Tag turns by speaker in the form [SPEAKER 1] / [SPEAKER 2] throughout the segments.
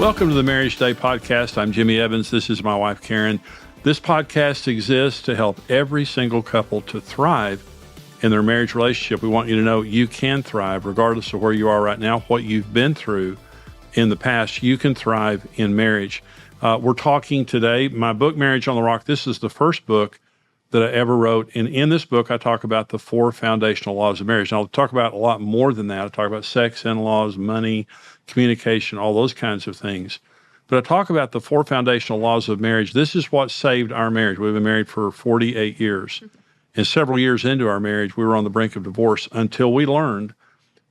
[SPEAKER 1] Welcome to the Marriage Today podcast. I'm Jimmy Evans. This is my wife, Karen. This podcast exists to help every single couple to thrive in their marriage relationship. We want you to know you can thrive regardless of where you are right now, what you've been through in the past. You can thrive in marriage. We're talking today, my book, Marriage on the Rock. This is the first book that I ever wrote. And in this book, I talk about the 4 foundational laws of marriage. And I'll talk about a lot more than that. I talk about sex, in-laws, money, communication, all those kinds of things. But I talk about the 4 foundational laws of marriage. This is what saved our marriage. We've been married for 48 years. And several years into our marriage, we were on the brink of divorce until we learned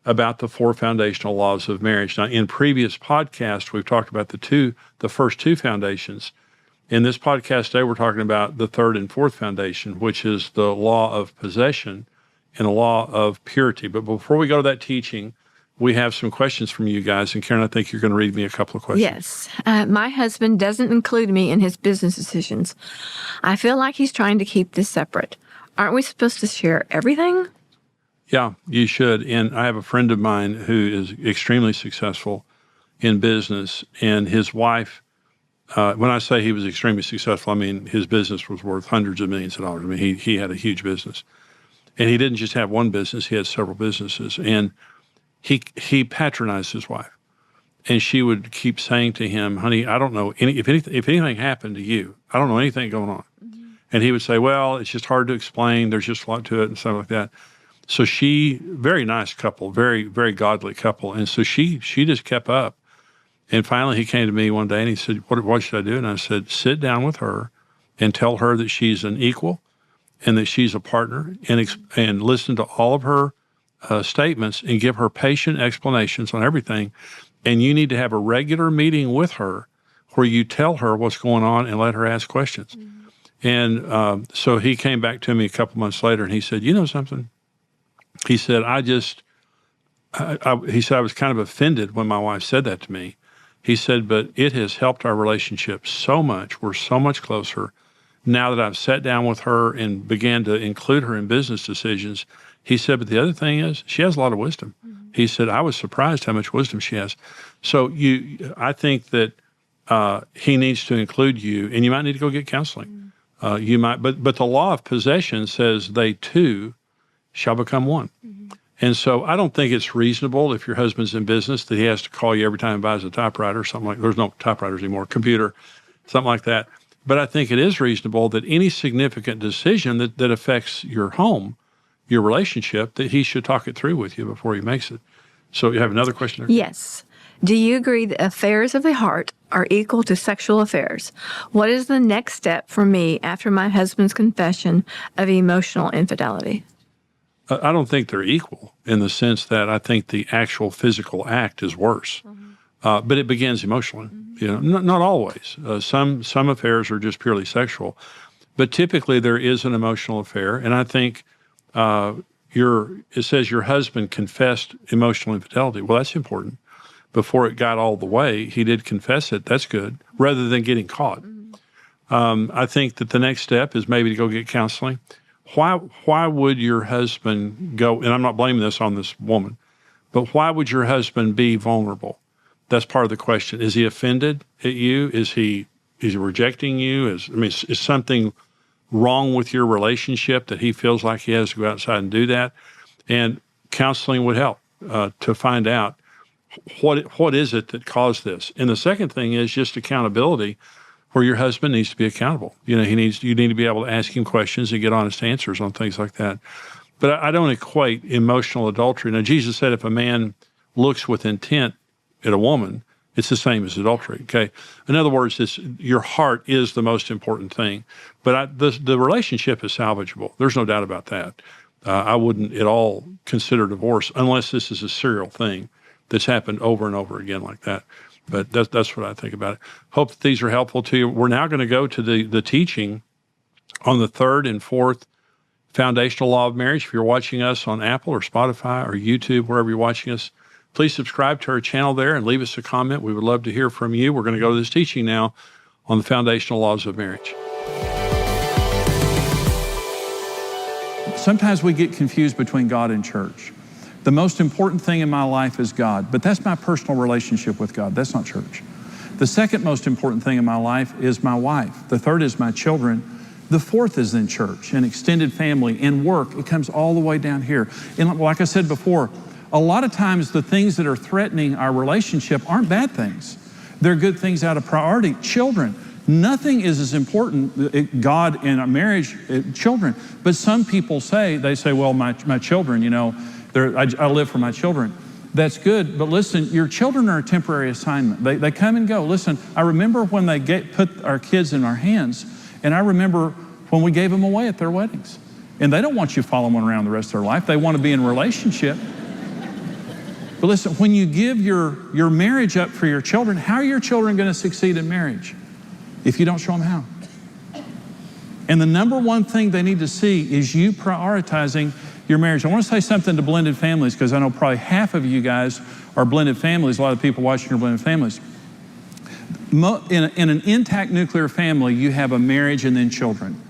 [SPEAKER 1] about the 4 foundational laws of marriage. Now, in previous podcasts, we've talked about the first 2 foundations. In this podcast today, we're talking about the 3rd and 4th foundation, which is the law of possession and the law of purity. But before we go to that teaching, we have some questions from you guys. And Karen, I think you're going to read me a couple of questions.
[SPEAKER 2] Yes. My husband doesn't include me in his business decisions. I feel like he's trying to keep this separate. Aren't we supposed to share everything?
[SPEAKER 1] Yeah, you should. And I have a friend of mine who is extremely successful in business, and his wife, when I say he was extremely successful, I mean his business was worth hundreds of millions of dollars. I mean, he had a huge business. And he didn't just have one business, he had several businesses. And he patronized his wife. And she would keep saying to him, honey, I don't know, if anything happened to you, I don't know anything going on. Mm-hmm. And he would say, well, it's just hard to explain. There's just a lot to it and stuff like that. So she, very nice couple, very, very godly couple. And so she just kept up. And finally he came to me one day and he said, what should I do? And I said, sit down with her and tell her that she's an equal and that she's a partner, and listen to all of her statements and give her patient explanations on everything. And you need to have a regular meeting with her where you tell her what's going on and let her ask questions. Mm-hmm. And so he came back to me a couple months later and he said, you know something? He said, I was kind of offended when my wife said that to me. He said, but it has helped our relationship so much. We're so much closer now that I've sat down with her and began to include her in business decisions. He said, but the other thing is she has a lot of wisdom. Mm-hmm. He said, I was surprised how much wisdom she has. So I think that he needs to include you, and you might need to go get counseling. Mm-hmm. But the law of possession says they two shall become one. Mm-hmm. And so I don't think it's reasonable if your husband's in business that he has to call you every time he buys a typewriter or something there's no typewriters anymore, computer, something like that. But I think it is reasonable that any significant decision that affects your home, your relationship, that he should talk it through with you before he makes it. So you have another question there?
[SPEAKER 2] Yes. Do you agree that affairs of the heart are equal to sexual affairs? What is the next step for me after my husband's confession of emotional infidelity?
[SPEAKER 1] I don't think they're equal in the sense that I think the actual physical act is worse. Mm-hmm. But it begins emotionally. Mm-hmm. You know, not always. Some affairs are just purely sexual. But typically there is an emotional affair. And I think it says your husband confessed emotional infidelity. Well, that's important. Before it got all the way, he did confess it. That's good, rather than getting caught. Mm-hmm. I think that the next step is maybe to go get counseling. Why would your husband go, and I'm not blaming this on this woman, but why would your husband be vulnerable? That's part of the question. Is he offended at you? Is he rejecting you? Is something wrong with your relationship that he feels like he has to go outside and do that? And counseling would help to find out what is it that caused this. And the second thing is just accountability, where your husband needs to be accountable. You know, you need to be able to ask him questions and get honest answers on things like that. But I don't equate emotional adultery. Now, Jesus said if a man looks with intent at a woman, it's the same as adultery, okay? In other words, your heart is the most important thing. But the relationship is salvageable. There's no doubt about that. I wouldn't at all consider divorce unless this is a serial thing that's happened over and over again like that. But that's what I think about it. Hope that these are helpful to you. We're now going to go to the teaching on the 3rd and 4th foundational law of marriage. If you're watching us on Apple or Spotify or YouTube, wherever you're watching us, please subscribe to our channel there and leave us a comment. We would love to hear from you. We're going to go to this teaching now on the foundational laws of marriage.
[SPEAKER 3] Sometimes we get confused between God and church. The most important thing in my life is God, but that's my personal relationship with God. That's not church. The second most important thing in my life is my wife. The third is my children. The fourth is then church and extended family and work. It comes all the way down here. And like I said before, a lot of times the things that are threatening our relationship aren't bad things. They're good things out of priority. Children. Nothing is as important, God in a marriage, children. But some people say, well, my children, I live for my children. That's good, but listen, your children are a temporary assignment. They come and go. Listen, I remember when they put our kids in our hands, and I remember when we gave them away at their weddings. And they don't want you following them around the rest of their life. They want to be in a relationship. But listen, when you give your marriage up for your children, how are your children going to succeed in marriage if you don't show them how? And the number one thing they need to see is you prioritizing your marriage. I want to say something to blended families, because I know probably half of you guys are blended families. A lot of people watching are blended families. In an intact nuclear family, you have a marriage and then children.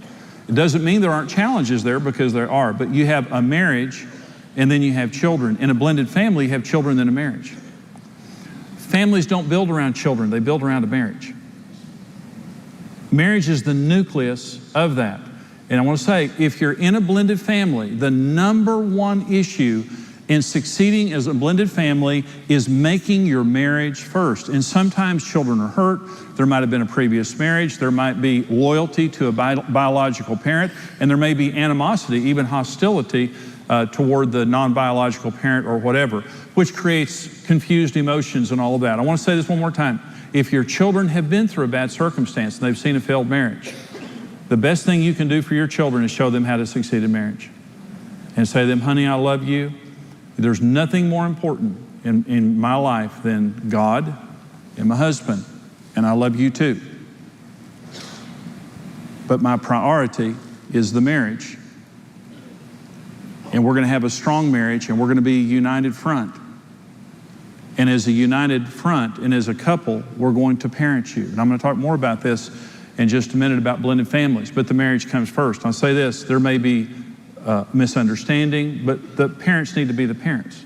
[SPEAKER 3] It doesn't mean there aren't challenges there, because there are, but you have a marriage and then you have children. In a blended family, you have children then a marriage. Families don't build around children, they build around a marriage. Marriage is the nucleus of that. And I want to say, if you're in a blended family, the number one issue in succeeding as a blended family is making your marriage first. And sometimes children are hurt. There might have been a previous marriage. There might be loyalty to a biological parent. And there may be animosity, even hostility toward the non-biological parent or whatever, which creates confused emotions and all of that. I want to say this one more time. If your children have been through a bad circumstance and they've seen a failed marriage, the best thing you can do for your children is show them how to succeed in marriage. And say to them, honey, I love you. There's nothing more important in my life than God and my husband, and I love you too. But my priority is the marriage. And we're going to have a strong marriage, and we're going to be a united front. And as a united front and as a couple, we're going to parent you. And I'm going to talk more about this in just a minute about blended families, but the marriage comes first. I'll say this, there may be misunderstanding, but the parents need to be the parents.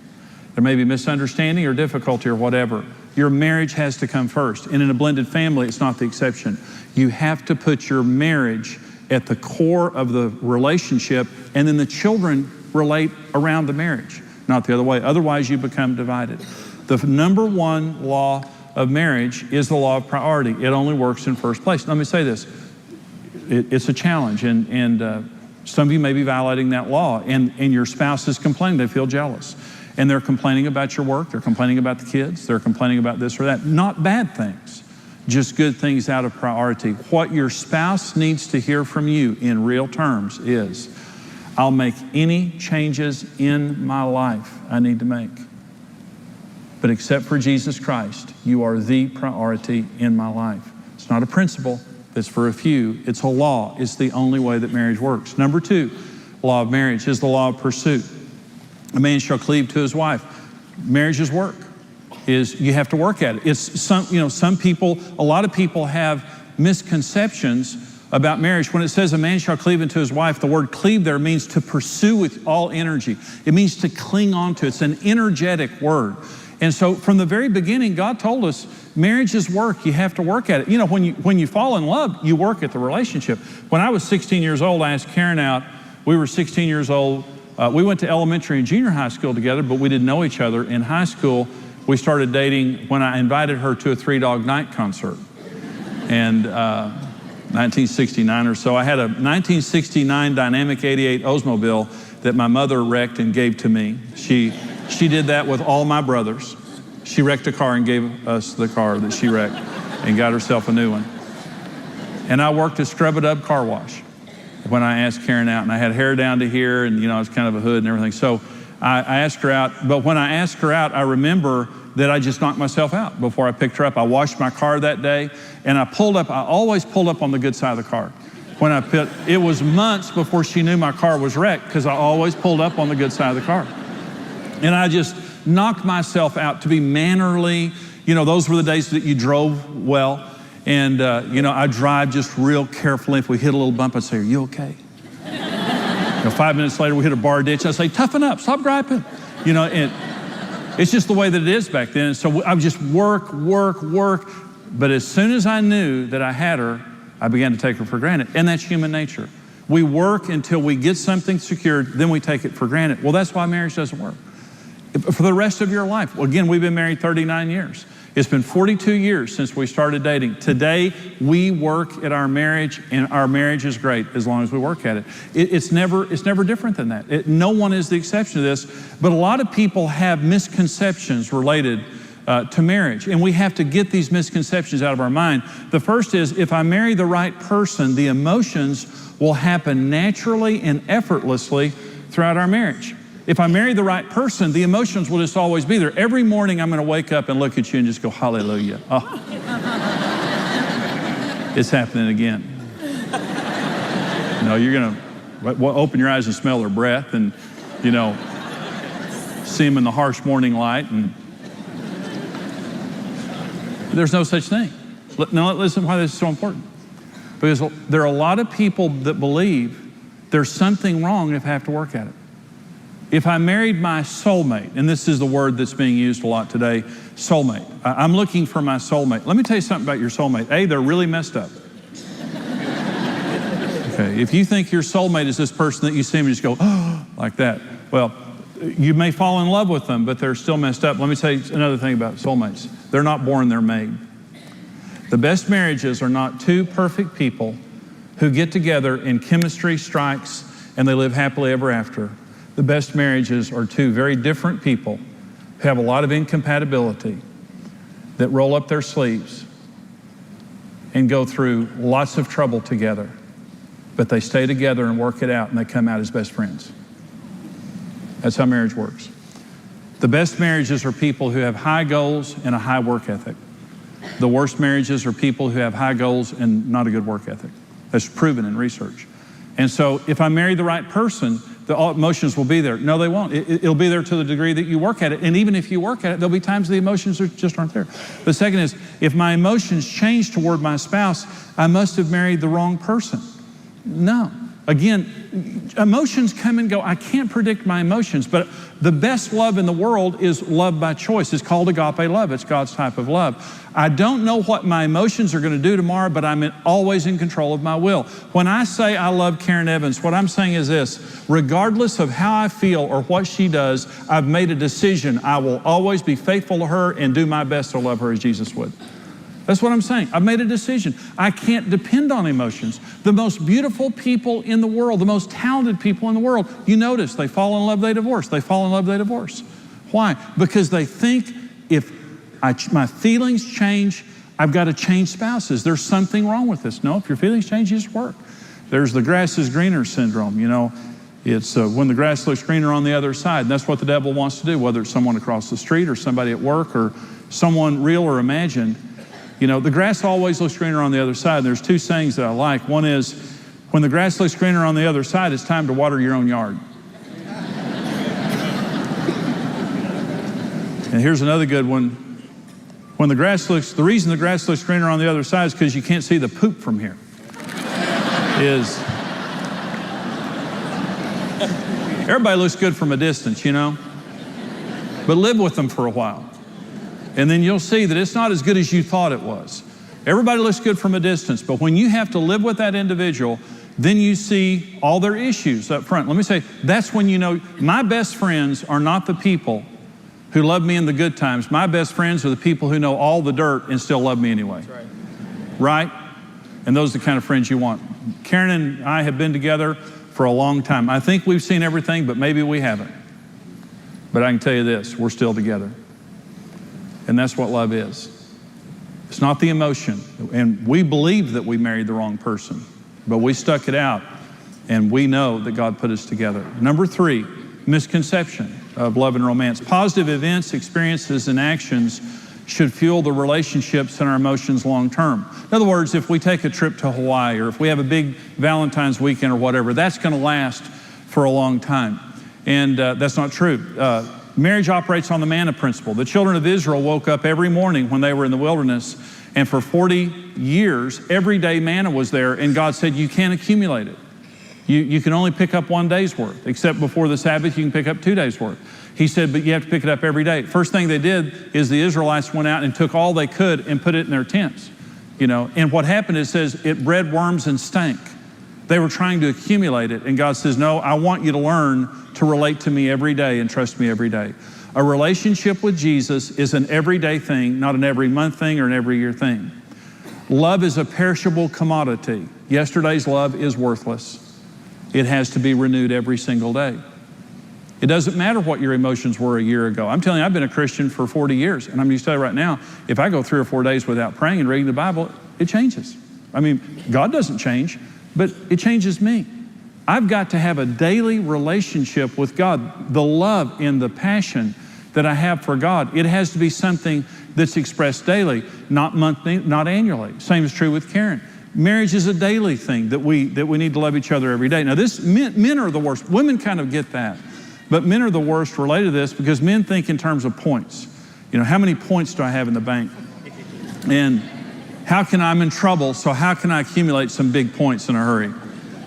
[SPEAKER 3] There may be misunderstanding or difficulty or whatever. Your marriage has to come first. And in a blended family, it's not the exception. You have to put your marriage at the core of the relationship, and then the children relate around the marriage, not the other way. Otherwise, you become divided. The number one law of marriage is the law of priority. It only works in first place. Let me say this. It's a challenge, and some of you may be violating that law, and your spouse is complaining. They feel jealous. And they're complaining about your work. They're complaining about the kids. They're complaining about this or that. Not bad things, just good things out of priority. What your spouse needs to hear from you in real terms is, I'll make any changes in my life I need to make. But except for Jesus Christ, you are the priority in my life. It's not a principle that's for a few. It's a law. It's the only way that marriage works. Number two, law of marriage is the law of pursuit. A man shall cleave to his wife. Marriage is work. You have to work at it. It's some people, a lot of people have misconceptions about marriage. When it says a man shall cleave unto his wife, the word cleave there means to pursue with all energy. It means to cling on to. It's an energetic word. And so from the very beginning, God told us marriage is work. You have to work at it. When you fall in love, you work at the relationship. When I was 16 years old, I asked Karen out. We were 16 years old. We went to elementary and junior high school together, but we didn't know each other. In high school, we started dating when I invited her to a Three Dog Night concert. And 1969 or so. I had a 1969 Dynamic 88 Oldsmobile that my mother wrecked and gave to me. She did that with all my brothers. She wrecked a car and gave us the car that she wrecked and got herself a new one. And I worked at Scrub-A-Dub Car Wash when I asked Karen out, and I had hair down to here, and I was kind of a hood and everything. So I asked her out, but when I asked her out, I remember that I just knocked myself out before I picked her up. I washed my car that day, and I always pulled up on the good side of the car. It was months before she knew my car was wrecked, because I always pulled up on the good side of the car. And I just knocked myself out to be mannerly. Those were the days that you drove well. And, I drive just real carefully. If we hit a little bump, I'd say, are you okay? 5 minutes later, we hit a bar ditch. I'd say, toughen up, stop griping. And it's just the way that it is back then. And so I would just work, But as soon as I knew that I had her, I began to take her for granted. And that's human nature. We work until we get something secured, then we take it for granted. Well, that's why marriage doesn't work. For the rest of your life. Well, again, we've been married 39 years. It's been 42 years since we started dating. Today, we work at our marriage, and our marriage is great as long as we work at it. It's never different than that. No one is the exception to this, but a lot of people have misconceptions related to marriage, and we have to get these misconceptions out of our mind. The first is, if I marry the right person, the emotions will happen naturally and effortlessly throughout our marriage. If I marry the right person, the emotions will just always be there. Every morning I'm going to wake up and look at you and just go, hallelujah. Oh. It's happening again. No, you're going to open your eyes and smell their breath and, see them in the harsh morning light. And there's no such thing. Now, listen why this is so important. Because there are a lot of people that believe there's something wrong if I have to work at it. If I married my soulmate, and this is the word that's being used a lot today, soulmate. I'm looking for my soulmate. Let me tell you something about your soulmate. A, they're really messed up. Okay, if you think your soulmate is this person that you see and just go, oh, like that, well, you may fall in love with them, but they're still messed up. Let me tell you another thing about soulmates. They're not born, they're made. The best marriages are not two perfect people who get together and chemistry strikes and they live happily ever after. The best marriages are two very different people who have a lot of incompatibility that roll up their sleeves and go through lots of trouble together, but they stay together and work it out and they come out as best friends. That's how marriage works. The best marriages are people who have high goals and a high work ethic. The worst marriages are people who have high goals and not a good work ethic. That's proven in research. And so if I marry the right person, the emotions will be there. No, they won't. It'll be there to the degree that you work at it. And even if you work at it, there'll be times the emotions just aren't there. The second is, if my emotions change toward my spouse, I must have married the wrong person. No. Again, emotions come and go. I can't predict my emotions, but the best love in the world is love by choice. It's called agape love. It's God's type of love. I don't know what my emotions are going to do tomorrow, but I'm always in control of my will. When I say I love Karen Evans, what I'm saying is this: regardless of how I feel or what she does, I've made a decision. I will always be faithful to her and do my best to love her as Jesus would. That's what I'm saying. I've made a decision. I can't depend on emotions. The most beautiful people in the world, the most talented people in the world, you notice they fall in love, they divorce. They fall in love, they divorce. Why? Because they think if my feelings change, I've got to change spouses. There's something wrong with this. No, if your feelings change, you just work. There's the grass is greener syndrome. It's when the grass looks greener on the other side. And that's what the devil wants to do, whether it's someone across the street or somebody at work or someone real or imagined. The grass always looks greener on the other side. There's two sayings that I like. One is, when the grass looks greener on the other side, it's time to water your own yard. And here's another good one. The reason the grass looks greener on the other side is because you can't see the poop from here. Everybody looks good from a distance, but live with them for a while. And then you'll see that it's not as good as you thought it was. Everybody looks good from a distance, but when you have to live with that individual, then you see all their issues up front. Let me say, that's when you know my best friends are not the people who love me in the good times. My best friends are the people who know all the dirt and still love me anyway. That's right. Right? And those are the kind of friends you want. Karen and I have been together for a long time. I think we've seen everything, but maybe we haven't. But I can tell you this, we're still together. And that's what love is. It's not the emotion. And we believed that we married the wrong person, but we stuck it out, and we know that God put us together. Number 3, misconception of love and romance. Positive events, experiences, and actions should fuel the relationships and our emotions long term. In other words, if we take a trip to Hawaii, or if we have a big Valentine's weekend or whatever, that's going to last for a long time. And that's not true. Marriage operates on the manna principle. The children of Israel woke up every morning when they were in the wilderness, and for 40 years, every day manna was there, and God said, you can't accumulate it. You can only pick up 1 day's worth, except before the Sabbath, you can pick up 2 days' worth. He said, but you have to pick it up every day. First thing they did is the Israelites went out and took all they could and put it in their tents. And what happened, it says, it bred worms and stank. They were trying to accumulate it. And God says, no, I want you to learn to relate to me every day and trust me every day. A relationship with Jesus is an everyday thing, not an every month thing or an every year thing. Love is a perishable commodity. Yesterday's love is worthless. It has to be renewed every single day. It doesn't matter what your emotions were a year ago. I'm telling you, I've been a Christian for 40 years, and I'm going to tell you right now, if I go 3 or 4 days without praying and reading the Bible, it changes. I mean, God doesn't change, but it changes me. I've got to have a daily relationship with God. The love and the passion that I have for God, it has to be something that's expressed daily, not monthly, not annually. Same is true with Karen. Marriage is a daily thing that we need to love each other every day. Now, men are the worst. Women kind of get that, but men are the worst related to this because men think in terms of points. How many points do I have in the bank? And I'm in trouble, so how can I accumulate some big points in a hurry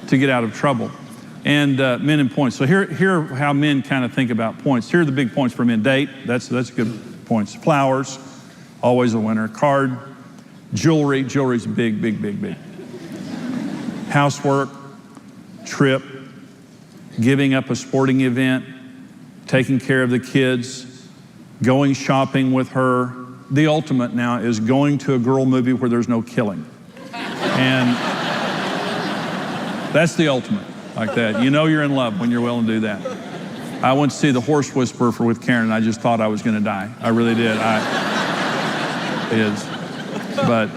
[SPEAKER 3] to get out of trouble? And men and points. So here are how men kind of think about points. Here are the big points for men. Date, that's good points. Flowers, always a winner. Card, jewelry's big, big, big, big. Housework, trip, giving up a sporting event, taking care of the kids, going shopping with her. The ultimate now is going to a girl movie where there's no killing. And that's the ultimate, like that. You're in love when you're willing to do that. I went to see The Horse Whisperer with Karen, and I just thought I was going to die. I really did. But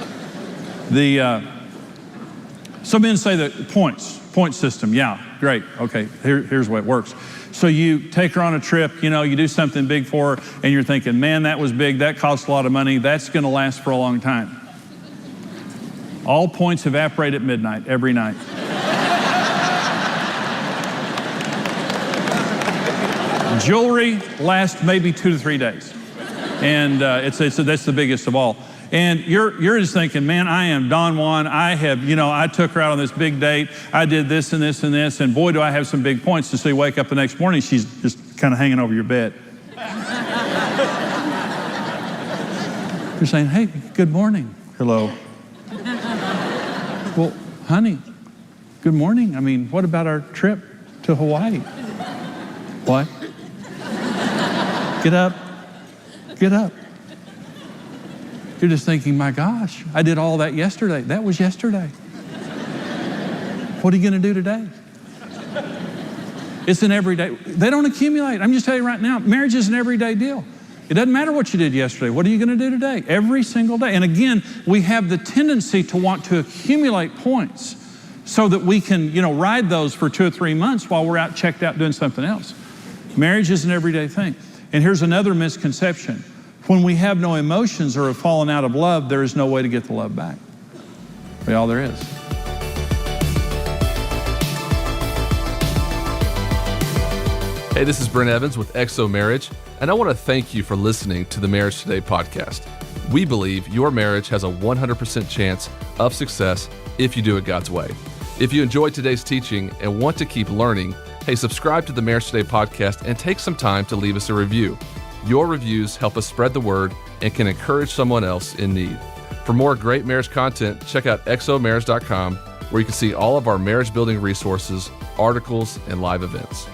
[SPEAKER 3] some men say that point system. Yeah, great. Okay, here's the way it works. So you take her on a trip, you do something big for her, and you're thinking, man, that was big, that cost a lot of money, that's going to last for a long time. All points evaporate at midnight, every night. Jewelry lasts maybe 2 to 3 days. And that's the biggest of all. And you're just thinking, man, I am Don Juan. I took her out on this big date. I did this and this and this. And boy, do I have some big points. So you wake up the next morning, she's just kind of hanging over your bed. You're saying, hey, good morning. Hello. Well, honey, good morning. I mean, what about our trip to Hawaii? What? Get up. Get up. You're just thinking, my gosh, I did all that yesterday. That was yesterday. What are you going to do today? It's an everyday. They don't accumulate. I'm just telling you right now, marriage is an everyday deal. It doesn't matter what you did yesterday. What are you going to do today? Every single day. And again, we have the tendency to want to accumulate points so that we can, ride those for 2 or 3 months while we're out checked out doing something else. Marriage is an everyday thing. And here's another misconception. When we have no emotions or have fallen out of love, there is no way to get the love back. That's all there is.
[SPEAKER 4] Hey, this is Brent Evans with XO Marriage, and I want to thank you for listening to the Marriage Today podcast. We believe your marriage has a 100% chance of success if you do it God's way. If you enjoyed today's teaching and want to keep learning, hey, subscribe to the Marriage Today podcast and take some time to leave us a review. Your reviews help us spread the word and can encourage someone else in need. For more great marriage content, check out xomarriage.com, where you can see all of our marriage building resources, articles, and live events.